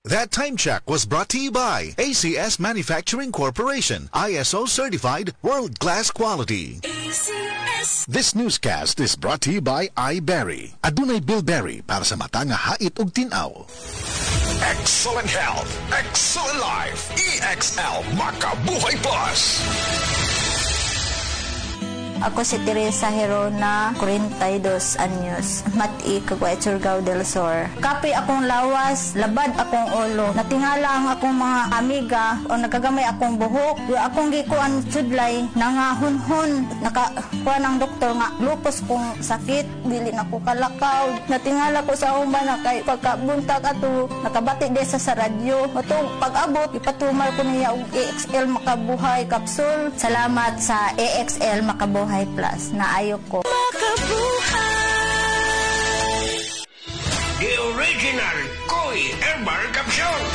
That time check was brought to you by ACS Manufacturing Corporation, ISO certified world-class quality. ACS. This newscast is brought to you by iBerry. Adunay Bilberry para sa mata nga hait ug tinaw. Excellent health, excellent life. EXL Makabuhay Plus. Ako si Teresa Herona, 42 anyos. Mati, Caguay, Surigao del Sur. Kapi akong lawas, labad akong ulo. Natingala ang akong mga amiga o nagagamay akong buhok. Yung akong gikuan sudlay, nangahunhon. Nakakuha ng doktor nga, lupus kong sakit. Dili na ko kalakaw. Natingala ko sa uban na kay pagkabuntag ato, nakabati desa sa radyo. Matong pag-abot, ipatumal ko niya og EXL Makabuhay Capsule. Salamat sa EXL Makabuhay Plus na ayok ko. Makabuhay! The original Koi Herbal Capsule.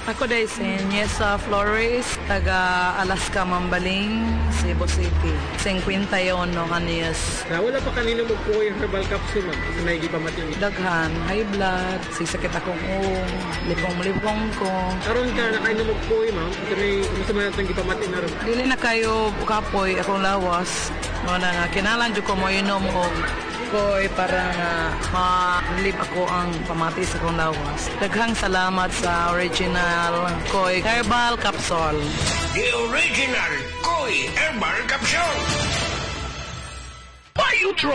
Ako dahil si Niesa Flores, taga Alaska, Mambaling, Cebu City. 51 anyos. Wala pa kanina magkuha yung herbal capsule, kasi may gipamatindi. Daghan, high blood, sisakit akong libong-libong ko. Karon ka na kayo na magkuha, ma'am, kasi may masama natin gipamatindi na rin. Dili na kayo kapoy, akong lawas. Mga nga, kinalan dyo ko mo inom ko. Koy para nga ma-live ako ang pamati sa kong lawas. Daghang salamat sa original Koy Herbal Capsule. The original Koi Herbal Capsule. Bayutro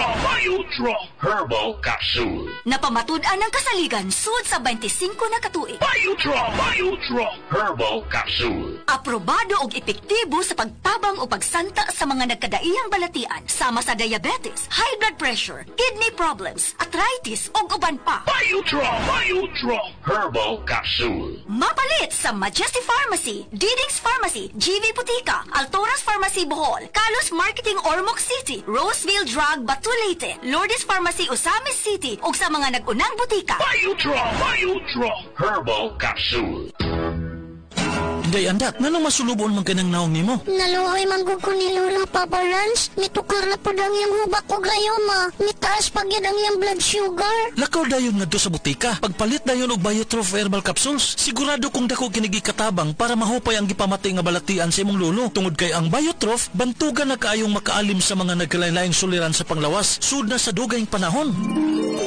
Herbal Capsule. Napamatud-an ng kasaligan sud sa 25 na katuig. Bayutro Herbal Capsule. Aprobado og epektibo sa pagtabang o pagsanta sa mga nagkadaiyang balatian sama sa diabetes, high blood pressure, kidney problems, arthritis ug uban pa. Bayutro Herbal Capsule. Mapalit sa Majesty Pharmacy, Diding's Pharmacy, GV Putika, Altoras Pharmacy Bohol, Carlos Marketing Ormoc City, Roseville Drug Batulete, Lourdes Pharmacy Osamis City ug sa mga nag-unang butika. Bayutro Herbal Capsule. Day andak, nanong masulubon man kanang naong nimo? Naluoy manggug ko ni Lola Papa Lance. Mitukar na po ang iyang hubak ko gayoma. Mitaas pag yan ang iyang blood sugar. Lakaw dayon nga do sa butika. Pagpalit dayon og Biotrof Herbal Capsules. Sigurado kung dako kinigi katabang para mahupay ang gipamatay nga balatian sa imong lolo. Tungod kay ang Biotrof, bantugan na kaayong makaalim sa mga nagkalain-laing suliran sa panglawas. Sud na sa dugayng panahon.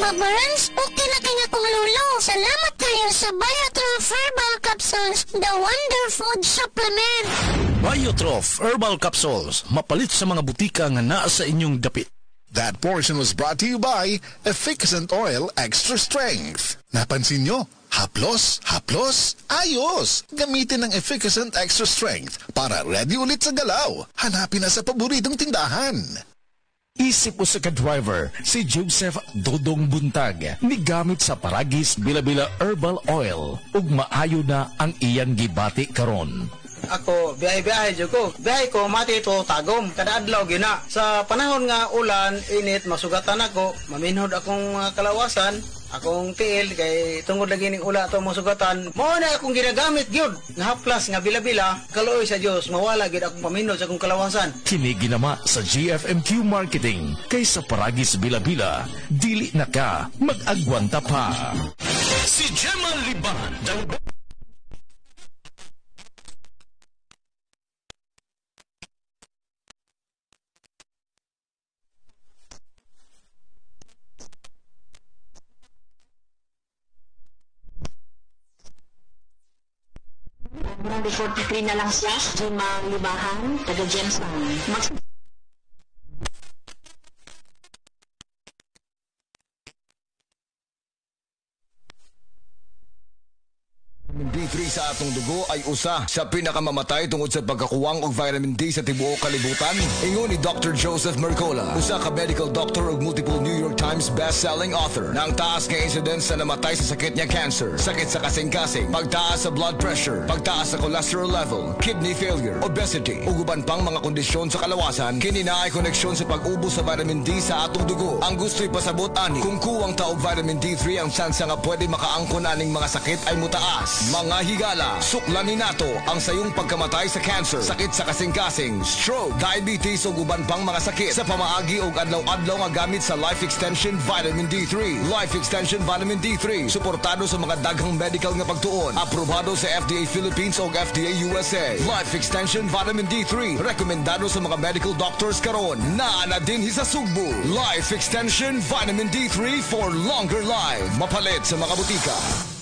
Papa Lance, okay na kay nga kong lolo. Salamat kayo sa Biotrof Herbal Capsules. The Wonder Food Supplement. Biotrof Herbal Capsules. Mapalit sa mga butika nga naa sa inyong dapit. That portion was brought to you by Efficacent Oil Extra Strength. Napansin nyo? Haplos, ayos! Gamitin ang Efficacent Extra Strength para ready ulit sa galaw. Hanapin na sa paboritong tindahan. Isip mo sa ka-driver, si Joseph Dodong Buntag, migamit sa Paragis Bila-Bila Herbal Oil, ug maayo na ang iyang gibati karon. Ako, biyahe-biyahe dyan ko. Biyahe ko, mati ito, tagom. Kada adlaw, gina. Sa panahon nga ulan, init, masugatan ako, maminhod akong kalawasan, akong tiil, kay tungod lagi ning ula ito masugatan. Mao na akong ginagamit, gyud. Nga haplas, nga bila-bila, kaluoy sa Diyos, mawala gyud akong paminhod sa akong kalawasan. Kini ginama sa GFMQ Marketing, kay sa Paragis Bila-Bila, dili na ka, mag-agwanta pa. Si Gemma Liban. Number 43 na lang siya. Jima Libahan, taga Gemstown. D3 sa atong dugo ay usa sa pinakamamatay tungod sa pagkakuwang og vitamin D sa tibuok kalibutan. Ingon ni Dr. Joseph Mercola, usa ka medical doctor ug multiple New York Times best-selling author, na ang taas nga incidence sa namatay sa sakit niya cancer, sakit sa kasing-kasing, pagtaas sa blood pressure, pagtaas sa cholesterol level, kidney failure, obesity, ug uban pang mga kondisyon sa kalawasan, kini na ay koneksyon sa pag-ubos sa vitamin D sa atong dugo. Ang gusto'y pasabot ani, kung kuwang ta og vitamin D3, ang tsansa nga pwede makaangkon aning mga sakit ay mutaas. Mga higala. Suklanin nato ang sayong pagkamatay sa cancer, sakit sa kasing-kasing, stroke, diabetes o uban pang mga sakit sa pamaagi o adlaw-adlaw nga gamit sa Life Extension Vitamin D3. Life Extension Vitamin D3 suportado sa mga daghang medical nga pagtuon, aprobado sa FDA Philippines o FDA USA. Life Extension Vitamin D3 rekomendado sa mga medical doctors karon. Naa din sa Sugbo. Life Extension Vitamin D3 for longer life. Mapalit sa mga butika.